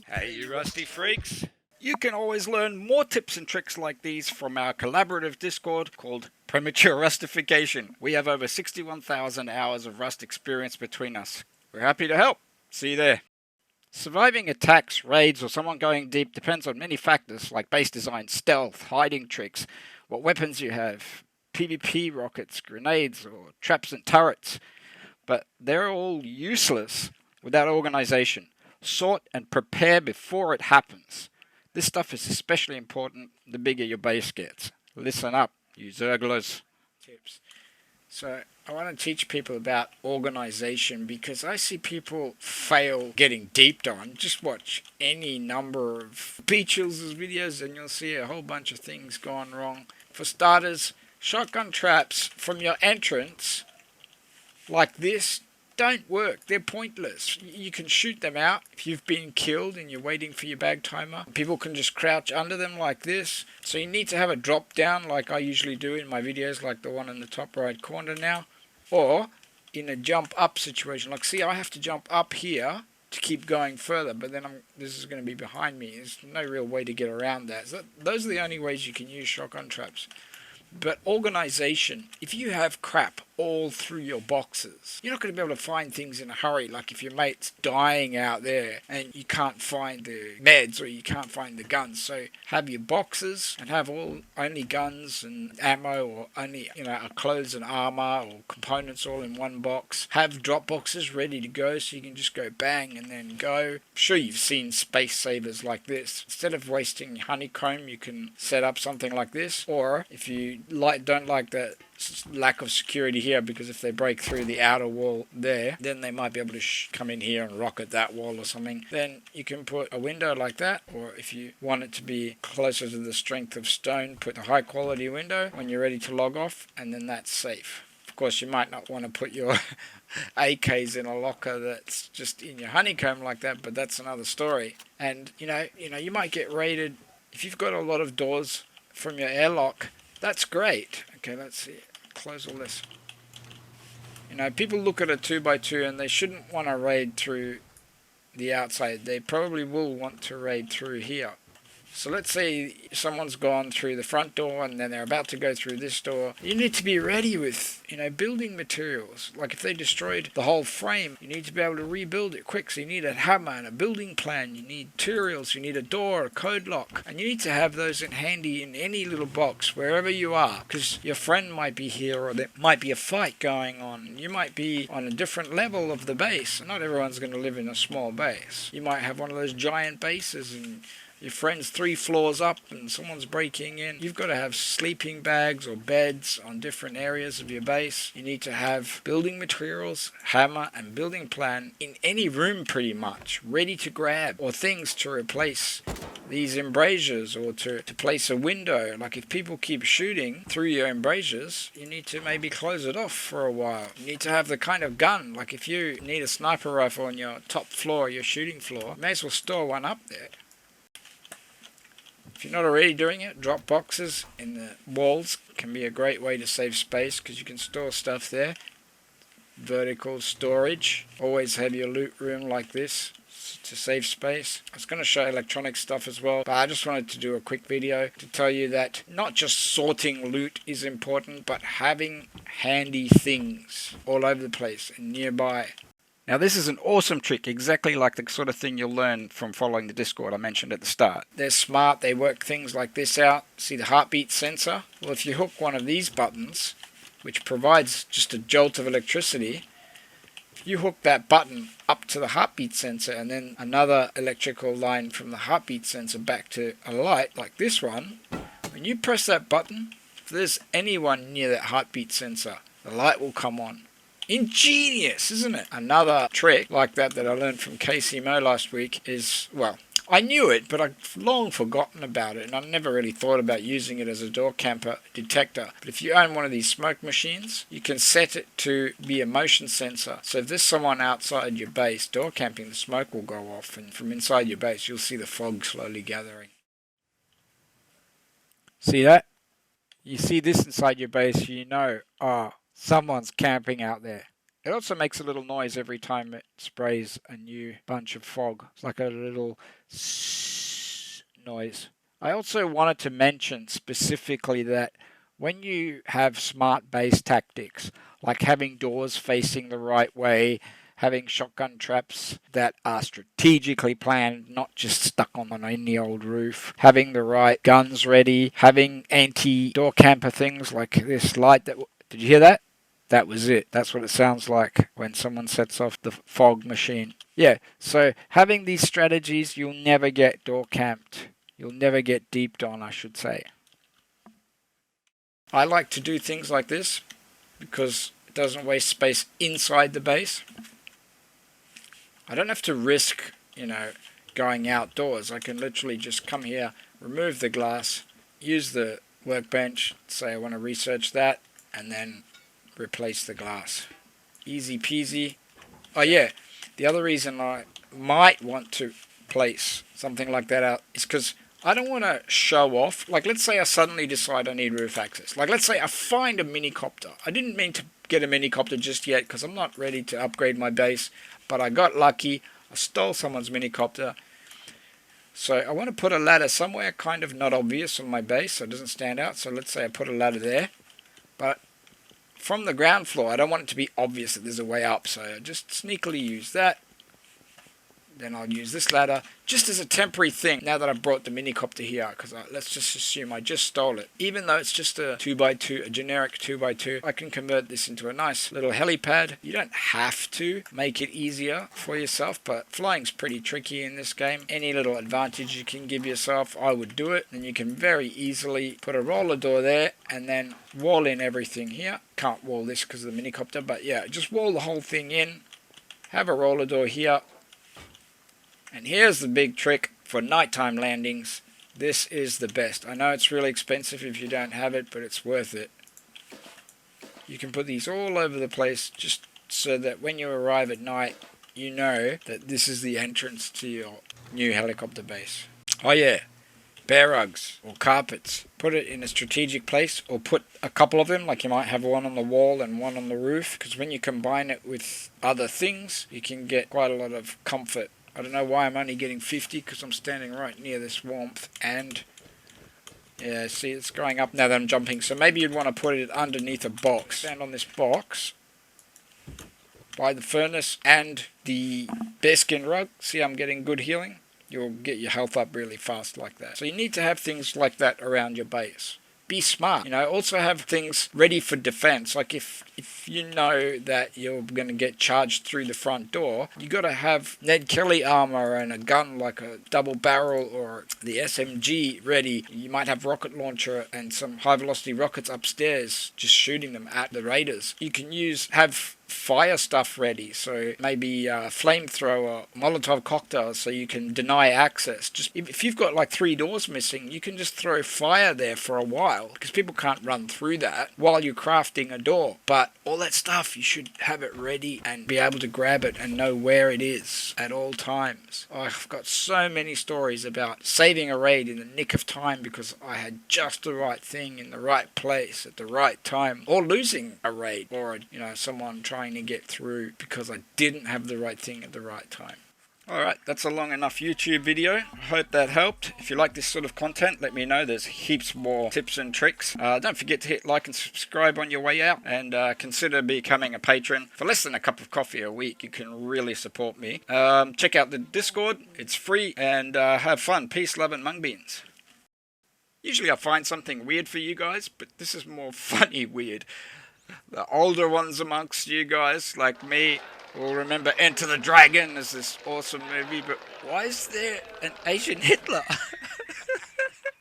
Hey, you rusty freaks. You can always learn more tips and tricks like these from our collaborative Discord called Premature Rustification. We have over 61,000 hours of Rust experience between us. We're happy to help. See you there. Surviving attacks, raids, or someone going deep depends on many factors like base design, stealth, hiding tricks, what weapons you have, PvP rockets, grenades, or traps and turrets. But they're all useless without organization. Sort and prepare before it happens. This stuff is especially important the bigger your base gets. Listen up, you Zerglers. Tips. So I want to teach people about organization because I see people fail getting deeped on. Just watch any number of Beachels' videos and you'll see a whole bunch of things going wrong. For starters, shotgun traps from your entrance like this don't work. They're pointless. You can shoot them out if you've been killed and you're waiting for your bag timer. People can just crouch under them like this. So you need to have a drop down like I usually do in my videos, like the one in the top right corner now. Or in a jump up situation. Like, see, I have to jump up here to keep going further, but then this is going to be behind me. There's no real way to get around that. So those are the only ways you can use shotgun traps. But organization, if you have crap all through your boxes, you're not going to be able to find things in a hurry. Like if your mate's dying out there and you can't find the meds or you can't find the guns. So have your boxes and have only guns and ammo, or only clothes and armor or components all in one box. Have drop boxes ready to go so you can just go bang and then go. I'm sure you've seen space savers like this. Instead of wasting honeycomb, you can set up something like this. Or if you don't like that lack of security here, because if they break through the outer wall there, then they might be able to come in here and rocket that wall or something. Then you can put a window like that, or if you want it to be closer to the strength of stone, put a high quality window when you're ready to log off, and then that's safe. Of course, you might not want to put your AKs in a locker that's just in your honeycomb like that, but that's another story. And you might get raided if you've got a lot of doors from your airlock. That's great. Okay, let's see. Close all this. People look at a 2x2 and they shouldn't want to raid through the outside. They probably will want to raid through here. So let's say someone's gone through the front door and then they're about to go through this door. You need to be ready with, building materials. Like if they destroyed the whole frame, you need to be able to rebuild it quick. So you need a hammer and a building plan. You need materials. You need a door, a code lock. And you need to have those in handy in any little box, wherever you are. Because your friend might be here or there might be a fight going on. You might be on a different level of the base. Not everyone's going to live in a small base. You might have one of those giant bases and your friend's 3 floors up and someone's breaking in. You've got to have sleeping bags or beds on different areas of your base. You need to have building materials, hammer and building plan in any room pretty much, ready to grab, or things to replace these embrasures or to place a window. Like if people keep shooting through your embrasures, you need to maybe close it off for a while. You need to have the kind of gun, like if you need a sniper rifle on your top floor, your shooting floor, you may as well store one up there. If you're not already doing it, drop boxes in the walls can be a great way to save space because you can store stuff there. Vertical storage. Always have your loot room like this to save space. I was going to show electronic stuff as well, but I just wanted to do a quick video to tell you that not just sorting loot is important, but having handy things all over the place and nearby. Now this is an awesome trick, exactly like the sort of thing you'll learn from following the Discord I mentioned at the start. They're smart, they work things like this out. See the heartbeat sensor? Well, if you hook one of these buttons, which provides just a jolt of electricity, if you hook that button up to the heartbeat sensor and then another electrical line from the heartbeat sensor back to a light like this one, when you press that button, if there's anyone near that heartbeat sensor, the light will come on. Ingenious, isn't it? Another trick like that I learned from Casey Mo last week is, well, I knew it, but I've long forgotten about it, and I've never really thought about using it as a door camper detector. But if you own one of these smoke machines, you can set it to be a motion sensor. So if there's someone outside your base door camping, the smoke will go off, and from inside your base, you'll see the fog slowly gathering. See that? You see this inside your base, you know, someone's camping out there. It also makes a little noise every time it sprays a new bunch of fog. It's like a little noise. I also wanted to mention specifically that when you have smart base tactics, like having doors facing the right way, having shotgun traps that are strategically planned, not just stuck on any old roof, having the right guns ready, having anti-door camper things like this light that... Did you hear that? That was it. That's what it sounds like when someone sets off the fog machine. Yeah, so having these strategies, you'll never get door camped. You'll never get deeped on, I should say. I like to do things like this because it doesn't waste space inside the base. I don't have to risk, going outdoors. I can literally just come here, remove the glass, use the workbench, say I want to research that, and then replace the glass. Easy peasy. Oh yeah, the other reason I might want to place something like that out is because I don't want to show off. Like, let's say I suddenly decide I need roof access. Like, let's say I find a minicopter. I didn't mean to get a minicopter just yet because I'm not ready to upgrade my base, but I got lucky. I stole someone's minicopter. So I want to put a ladder somewhere kind of not obvious on my base so it doesn't stand out. So let's say I put a ladder there. But from the ground floor, I don't want it to be obvious that there's a way up. So I just sneakily use that. Then I'll use this ladder just as a temporary thing now that I've brought the minicopter here, because let's just assume I just stole it. Even though it's just a 2x2, a generic 2x2, I can convert this into a nice little helipad. You don't have to make it easier for yourself, but flying's pretty tricky in this game. Any little advantage you can give yourself, I would do it. Then you can very easily put a roller door there and then wall in everything here. Can't wall this because of the minicopter, but yeah, just wall the whole thing in. Have a roller door here. And here's the big trick for nighttime landings. This is the best. I know it's really expensive if you don't have it, but it's worth it. You can put these all over the place just so that when you arrive at night, you know that this is the entrance to your new helicopter base. Oh yeah, bear rugs or carpets. Put it in a strategic place, or put a couple of them, like you might have one on the wall and one on the roof, because when you combine it with other things, you can get quite a lot of comfort. I don't know why I'm only getting 50, because I'm standing right near this warmth, and yeah, see, it's going up now that I'm jumping. So maybe you'd want to put it underneath a box. Stand on this box by the furnace and the bearskin rug. See, I'm getting good healing. You'll get your health up really fast like that. So you need to have things like that around your base. Be smart, also have things ready for defense. Like if you know that you're going to get charged through the front door, you got to have Ned Kelly armor and a gun like a double barrel or the SMG ready. You might have rocket launcher and some high velocity rockets upstairs just shooting them at the raiders. You can have fire stuff ready, so maybe flamethrower, Molotov cocktails, so you can deny access. Just if you've got like 3 doors missing, you can just throw fire there for a while, because people can't run through that while you're crafting a door. But all that stuff, you should have it ready and be able to grab it and know where it is at all times. I've got so many stories about saving a raid in the nick of time because I had just the right thing in the right place at the right time, or losing a raid, or someone trying to get through because I didn't have the right thing at the right time. Alright, that's a long enough YouTube video. I hope that helped. If you like this sort of content, let me know. There's heaps more tips and tricks. Don't forget to hit like and subscribe on your way out, and consider becoming a patron. For less than a cup of coffee a week, you can really support me. Check out the Discord. It's free, and have fun. Peace, love, and mung beans. Usually I find something weird for you guys, but this is more funny weird. The older ones amongst you guys, like me, will remember Enter the Dragon as this awesome movie, but why is there an Asian Hitler?